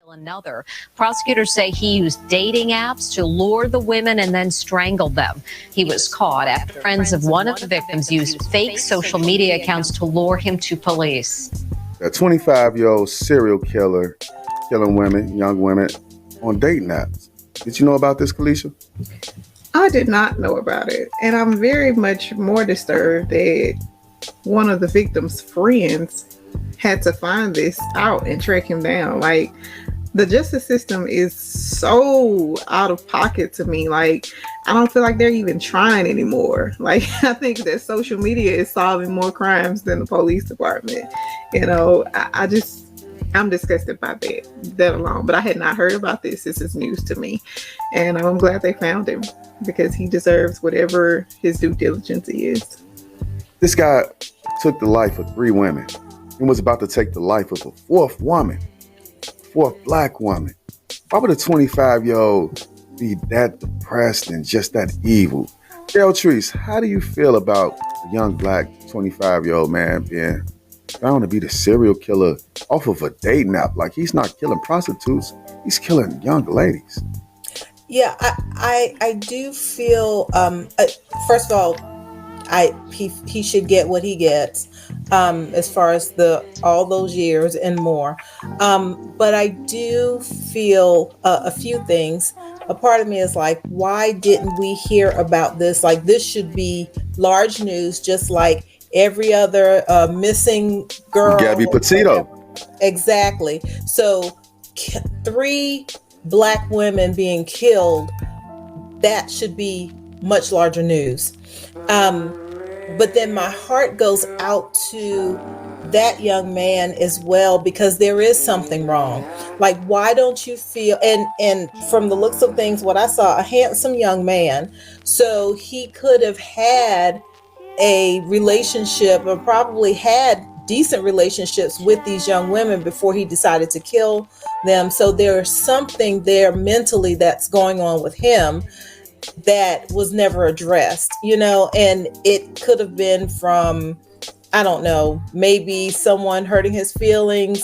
Another. Prosecutors say he used dating apps to lure the women and then strangled them. He was caught after friends of one of the victims used fake social media accounts to lure him to police. A 25-year-old serial killer killing women, young women, on dating apps. Did you know about this, Kalisha? I did not know about it. And I'm very much more disturbed that one of the victim's friends had to find this out and track him down. Like, the justice system is so out of pocket to me. Like, I don't feel like they're even trying anymore. Like, I think that social media is solving more crimes than the police department. You know, I'm disgusted by that alone. But I had not heard about this. This is news to me. And I'm glad they found him because he deserves whatever his due diligence is. This guy took the life of 3 women and was about to take the life of a 4th woman. 4th black woman. Why would a 25-year-old be that depressed and just that evil? Deltrice, how do you feel about a young black 25-year-old man being found to be the serial killer off of a dating app? Like, he's not killing prostitutes, he's killing young ladies. Yeah, I do feel, first of all, he should get what he gets, as far as all those years and more. But I do feel a few things. A part of me is like, why didn't we hear about this? Like, this should be large news, just like every other missing girl. Gabby Petito. Exactly. So 3 black women being killed, that should be much larger news. But then my heart goes out to that young man as well, because there is something wrong. Like, why don't you feel, and from the looks of things, what I saw, a handsome young man, so he could have had a relationship or probably had decent relationships with these young women before he decided to kill them. So there's something there mentally that's going on with him that was never addressed, you know, and it could have been from, I don't know, maybe someone hurting his feelings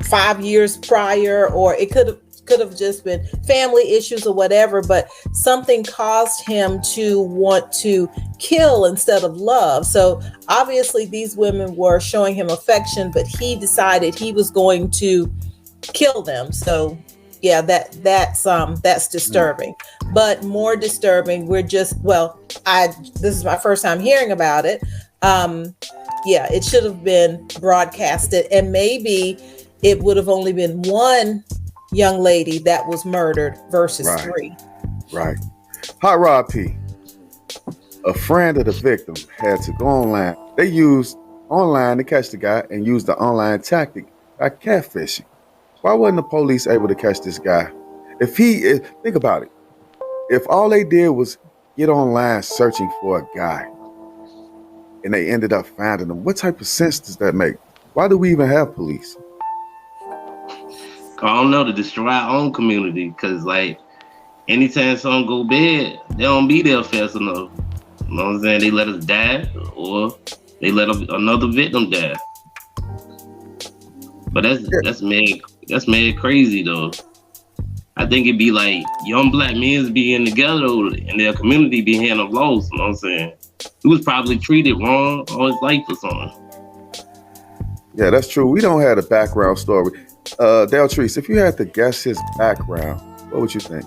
5 years prior, or it could have just been family issues or whatever, but something caused him to want to kill instead of love. So obviously these women were showing him affection, but he decided he was going to kill them. So yeah, that's disturbing. But more disturbing, this is my first time hearing about it. Yeah, it should have been broadcasted, and maybe it would have only been one young lady that was murdered versus 3. Right. Hot Rod P, a friend of the victim, had to go online. They used online to catch the guy and used the online tactic like catfishing. Why wasn't the police able to catch this guy? Think about it. If all they did was get online searching for a guy and they ended up finding him, what type of sense does that make? Why do we even have police? I don't know, to destroy our own community, because like anytime something go bad, they don't be there fast enough. You know what I'm saying? They let us die, or they let another victim die. But that's mad crazy though. I think it'd be like young black men being together and their community be handled lost. You know what I'm saying? He was probably treated wrong all his life or something. Yeah, that's true. We don't have a background story. Deltrice, if you had to guess his background, what would you think?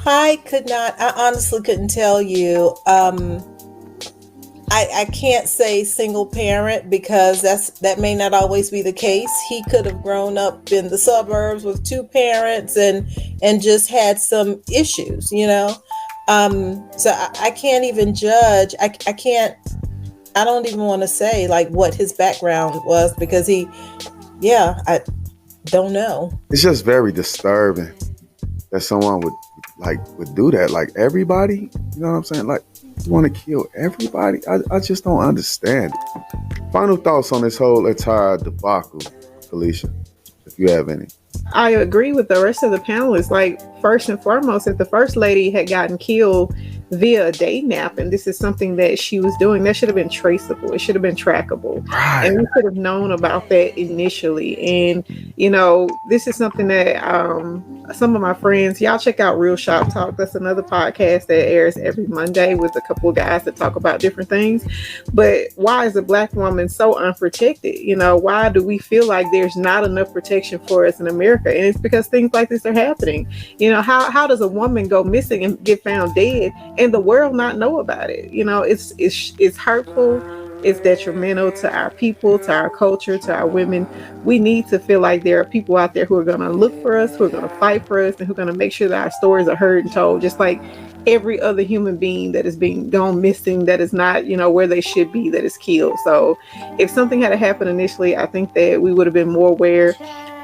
I honestly couldn't tell you. I can't say single parent, because that may not always be the case. He could have grown up in the suburbs with 2 parents and just had some issues, you know? So I can't even judge. I don't even want to say like what his background was, because I don't know. It's just very disturbing that someone would do that. Like, everybody, you know what I'm saying? Like, you want to kill everybody? I just don't understand it. Final thoughts on this whole entire debacle, Felicia, if you have any. I agree with the rest of the panelists. Like, first and foremost, if the first lady had gotten killed via a dating app, and this is something that she was doing, that should have been traceable. It should have been trackable. Right. And we could have known about that initially. And, you know, this is something that some of my friends, y'all check out Real Shop Talk. That's another podcast that airs every Monday with a couple of guys that talk about different things. But why is a Black woman so unprotected? You know, why do we feel like there's not enough protection for us in America? And it's because things like this are happening. You know, how does a woman go missing and get found dead and the world not know about it? You know, it's hurtful. It's detrimental to our people, to our culture, to our women. We need to feel like there are people out there who are going to look for us, who are going to fight for us, and who are going to make sure that our stories are heard and told, just like every other human being that is being gone missing, that is not, you know, where they should be, that is killed. So if something had happened initially, I think that we would have been more aware.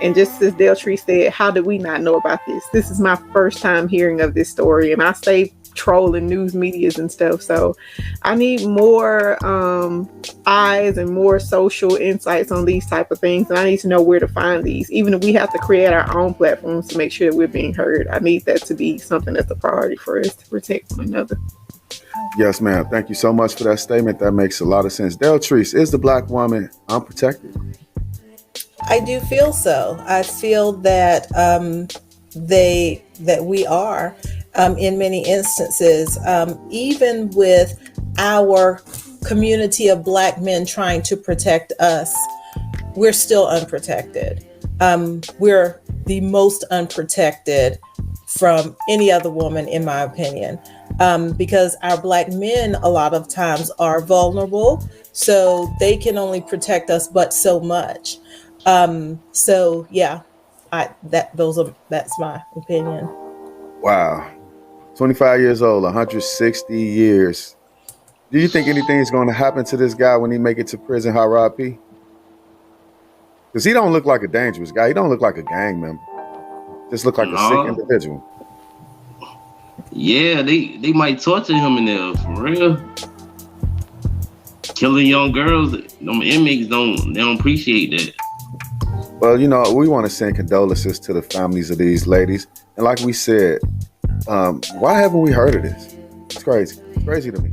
And just as Deltree said, how did we not know about this? This is my first time hearing of this story, and I stay trolling news medias and stuff. So I need more eyes and more social insights on these type of things. And I need to know where to find these, even if we have to create our own platforms to make sure that we're being heard. I need that to be something that's a priority for us to protect one another. Yes, ma'am. Thank you so much for that statement. That makes a lot of sense. Deltree, is the Black woman unprotected? I do feel so. I feel that we are. In many instances, even with our community of Black men trying to protect us, we're still unprotected. We're the most unprotected from any other woman, in my opinion, because our Black men a lot of times are vulnerable, so they can only protect us but so much. So yeah, that's my opinion. Wow. 25 years old, 160 years. Do you think anything is going to happen to this guy when he make it to prison, Rod P? Because he don't look like a dangerous guy. He don't look like a gang member. Just look like a sick individual. Yeah, they might torture him in there, for real. Killing young girls, them inmates they don't appreciate that. Well, you know, we want to send condolences to the families of these ladies. And like we said, why haven't we heard of this? It's crazy. It's crazy to me.